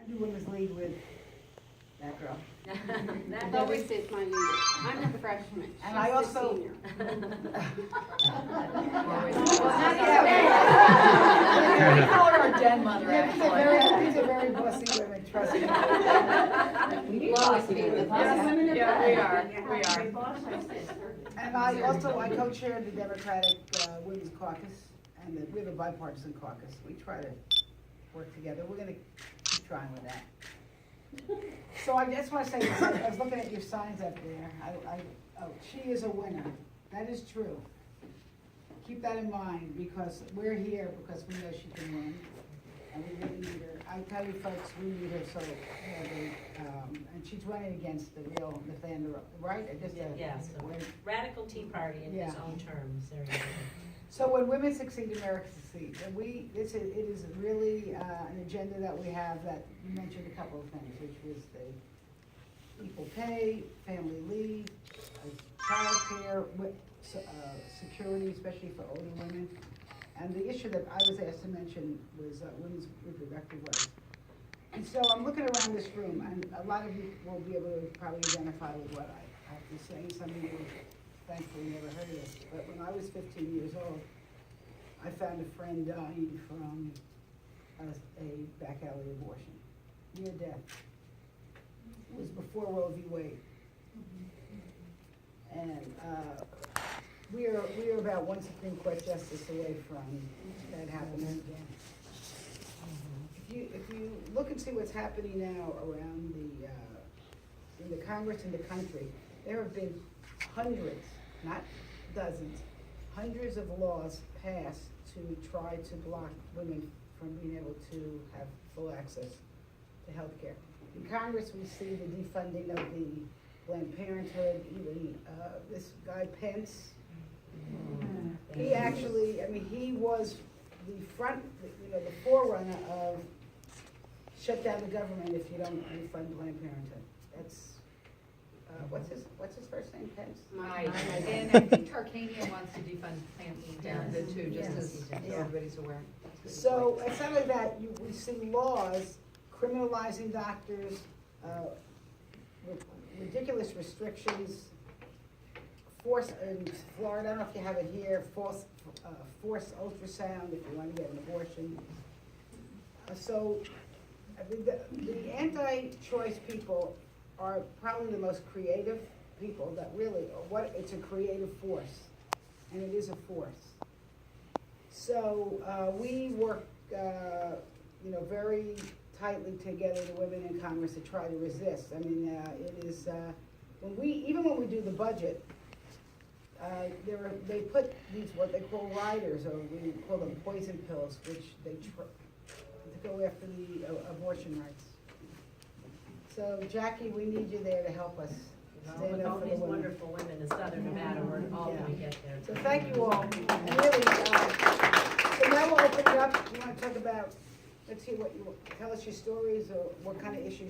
new women's league with that girl. Lois is my leader. I'm the freshman. And She's I the also- senior. We call her our den mother, actually. These are very bossy women, trust me. Lois being the freshman. Yeah, we are. And I co-chair the Democratic Women's Caucus, and we have a bipartisan caucus. We try to work together. We're gonna keep trying with that. So I just wanna say, I was looking at your signs up there. She is a winner. That is true. Keep that in mind, because we're here because we know she can win, and we really need her. I tell you folks, we need her so badly, and she's running against the real Nathaniel, right? Yes, radical Tea Party in his Yeah. own terms, there you go. So when women succeed, America succeeds. And it is really an agenda that we have that you mentioned a couple of things, which was the equal pay, family leave, child care, security, especially for older women. And the issue that I was asked to mention was women's reproductive rights. And so I'm looking around this room, and a lot of you will be able to probably identify with what I have to say. Some of you thankfully never heard of this, but when I was 15 years old, I found a friend dying from a back alley abortion, near death. It was before Roe v. Wade. And we are about one Supreme Court justice away from that happening again. If you look and see what's happening now around in the Congress and the country, there have been hundreds, not dozens, hundreds of laws passed to try to block women from being able to have full access to health care. In Congress, we see the defunding of the Planned Parenthood, even this guy Pence. He actually, he was the the forerunner of shut down the government if you don't defund Planned Parenthood. That's, what's his first name, Pence? Right, and I think Tarkanian wants to defund Planned Parenthood too, just as everybody's aware. So, it's not like that, we see laws criminalizing doctors, ridiculous restrictions, force, in Florida, I don't know if you have it here, forced ultrasound if you want to get an abortion. The anti-choice people are probably the most creative people that really, it's a creative force, and it is a force. So we work, very tightly together, the women in Congress, to try to resist. It is, even when we do the budget, they put these, what they call riders, or we call them poison pills, which they to go after the abortion rights. So Jacky, we need you there to help us. Well, with all these wonderful women in Southern Nevada, we're all gonna get there. So thank you all. And really, so now we'll open it up. You want to talk about, let's hear tell us your stories, or what kind of issues